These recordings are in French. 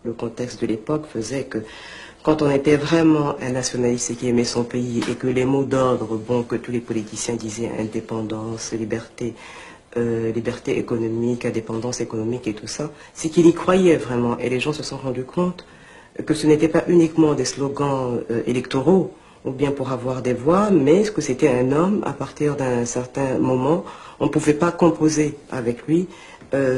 Le contexte de l'époque faisait que quand on était vraiment un nationaliste qui aimait son pays et que les mots d'ordre, bon, que tous les politiciens disaient, indépendance, liberté, liberté économique, indépendance économique et tout ça, c'est qu'il y croyait vraiment. Et les gens se sont rendus compte que ce n'était pas uniquement des slogans électoraux ou bien pour avoir des voix, mais que c'était un homme. À partir d'un certain moment, on ne pouvait pas composer avec lui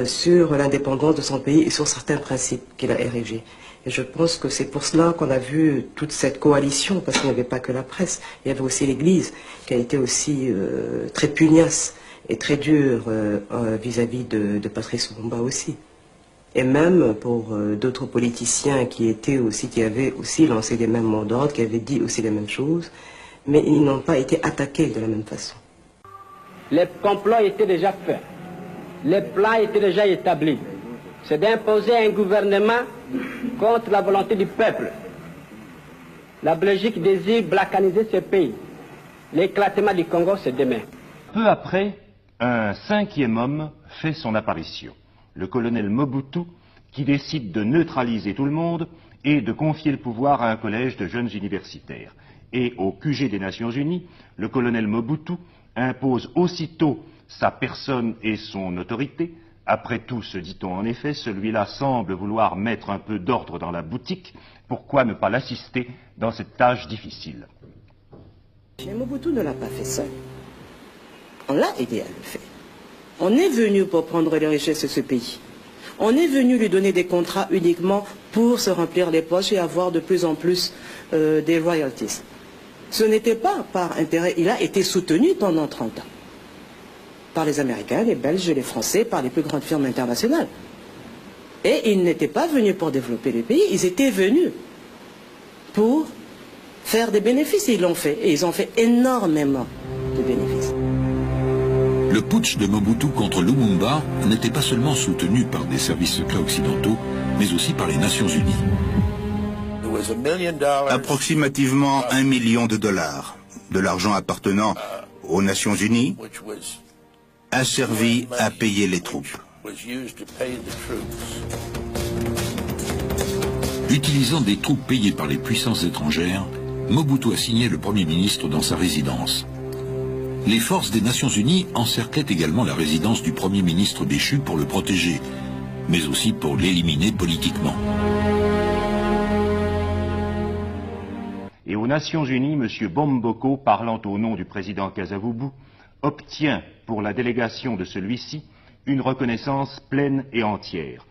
sur l'indépendance de son pays et sur certains principes qu'il a érigés. Et je pense que c'est pour cela qu'on a vu toute cette coalition, parce qu'il n'y avait pas que la presse, il y avait aussi l'Église, qui a été aussi très pugnace et très dure vis-à-vis de Patrice Lumumba aussi. Et même pour d'autres politiciens qui avaient aussi lancé les mêmes mots d'ordre, qui avaient dit aussi les mêmes choses, mais ils n'ont pas été attaqués de la même façon. Les complots étaient déjà faits, les plans étaient déjà établis. C'est d'imposer un gouvernement contre la volonté du peuple. La Belgique désire balkaniser ce pays. L'éclatement du Congo, c'est demain. Peu après, un cinquième homme fait son apparition. Le colonel Mobutu, qui décide de neutraliser tout le monde et de confier le pouvoir à un collège de jeunes universitaires. Et au QG des Nations Unies, le colonel Mobutu impose aussitôt sa personne et son autorité. Après tout, se dit-on en effet, celui-là semble vouloir mettre un peu d'ordre dans la boutique. Pourquoi ne pas l'assister dans cette tâche difficile? Mais Mobutu ne l'a pas fait seul. On l'a aidé à le faire. On est venu pour prendre les richesses de ce pays. On est venu lui donner des contrats uniquement pour se remplir les poches et avoir de plus en plus des royalties. Ce n'était pas par intérêt, il a été soutenu pendant 30 ans. Par les Américains, les Belges, les Français, par les plus grandes firmes internationales. Et ils n'étaient pas venus pour développer le pays, ils étaient venus pour faire des bénéfices. Et ils l'ont fait, et ils ont fait énormément de bénéfices. Le putsch de Mobutu contre Lumumba n'était pas seulement soutenu par des services secrets occidentaux, mais aussi par les Nations Unies. Approximativement $1 million, de l'argent appartenant aux Nations Unies, a servi à payer les troupes. Utilisant des troupes payées par les puissances étrangères, Mobutu a signé le Premier ministre dans sa résidence. Les forces des Nations Unies encerclaient également la résidence du Premier ministre déchu pour le protéger, mais aussi pour l'éliminer politiquement. Et aux Nations Unies, M. Bomboko, parlant au nom du président Kasavubu, obtient pour la délégation de celui-ci une reconnaissance pleine et entière.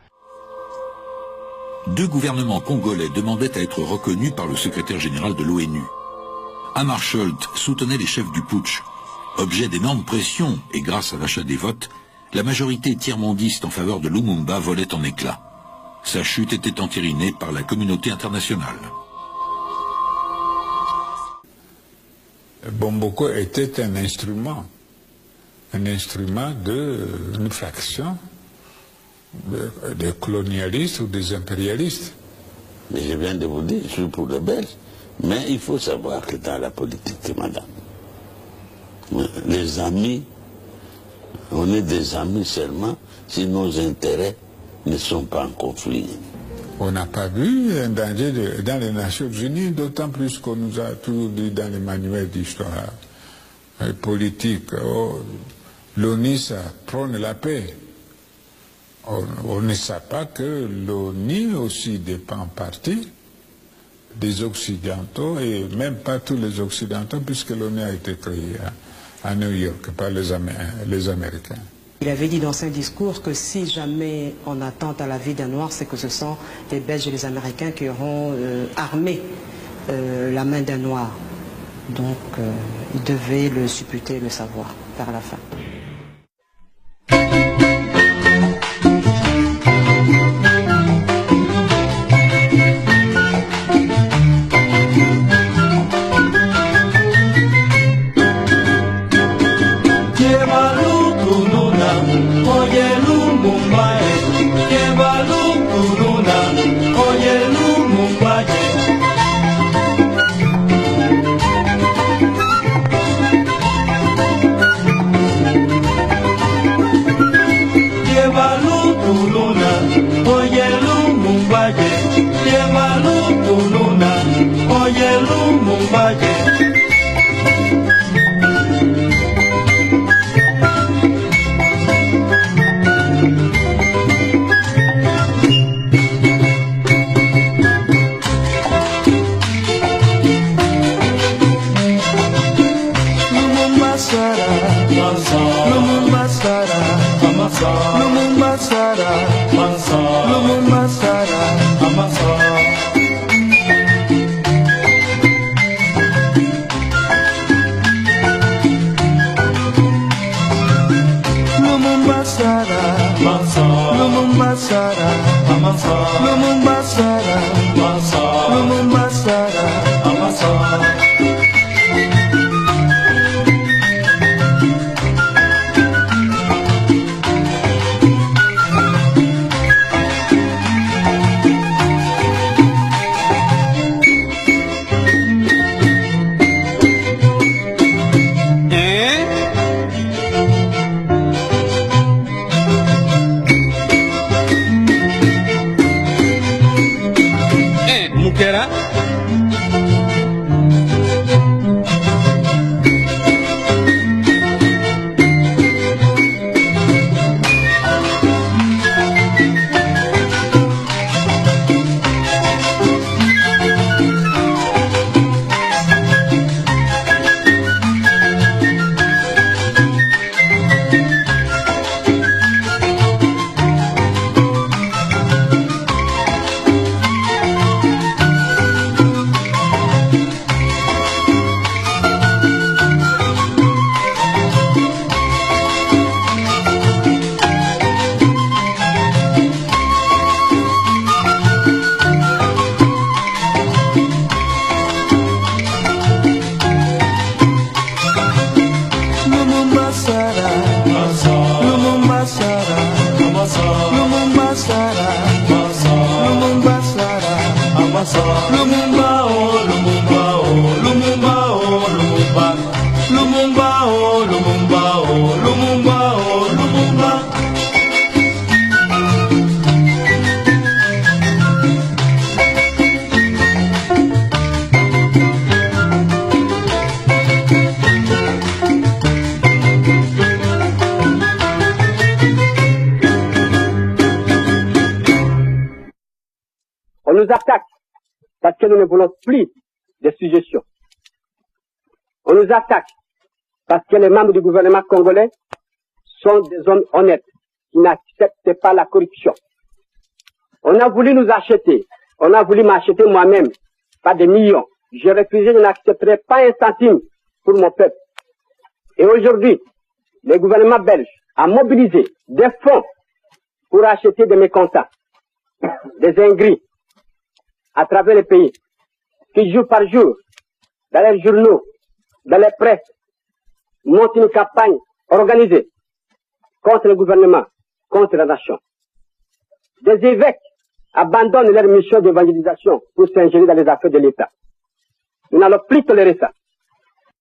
Deux gouvernements congolais demandaient à être reconnus par le secrétaire général de l'ONU. Hammarskjöld soutenait les chefs du putsch. Objet d'énormes pressions et grâce à l'achat des votes, la majorité tiers-mondiste en faveur de Lumumba volait en éclats. Sa chute était entérinée par la communauté internationale. Bomboko était un instrument d'une faction des colonialistes ou des impérialistes. Mais je viens de vous dire, je suis pour les Belges, mais il faut savoir que dans la politique, madame, les amis, on est des amis seulement si nos intérêts ne sont pas en conflit. On n'a pas vu un danger dans les Nations Unies, d'autant plus qu'on nous a toujours dit dans les manuels d'histoire politique, l'ONU, ça prône la paix. On ne sait pas que l'ONU aussi dépend en partie des Occidentaux, et même pas tous les Occidentaux, puisque l'ONU a été créée à New York par les Américains. Il avait dit dans son discours que si jamais on attente à la vie d'un Noir, c'est que ce sont les Belges et les Américains qui auront armé la main d'un Noir. Donc il devait le supputer, le savoir, par la fin. Lumumba Sara, Lumumba Sara, Mukera. Lumumba, oh, Lumumba, oh, Lumumba, oh, Lumumba. Lumumba, oh, Lumumba, oh, Lumumba, oh, Lumumba. On nous attaque parce que nous ne voulons plus de suggestions. On nous attaque parce que les membres du gouvernement congolais sont des hommes honnêtes qui n'acceptent pas la corruption. On a voulu nous acheter, on a voulu m'acheter moi-même, pas des millions. J'ai refusé, je n'accepterai pas un centime pour mon peuple. Et aujourd'hui, le gouvernement belge a mobilisé des fonds pour acheter des mécontents, des ingris, à travers le pays, qui jour par jour, dans les journaux, dans les presses, montent une campagne organisée contre le gouvernement, contre la nation. Des évêques abandonnent leur mission d'évangélisation pour s'ingérer dans les affaires de l'État. Nous n'allons plus tolérer ça.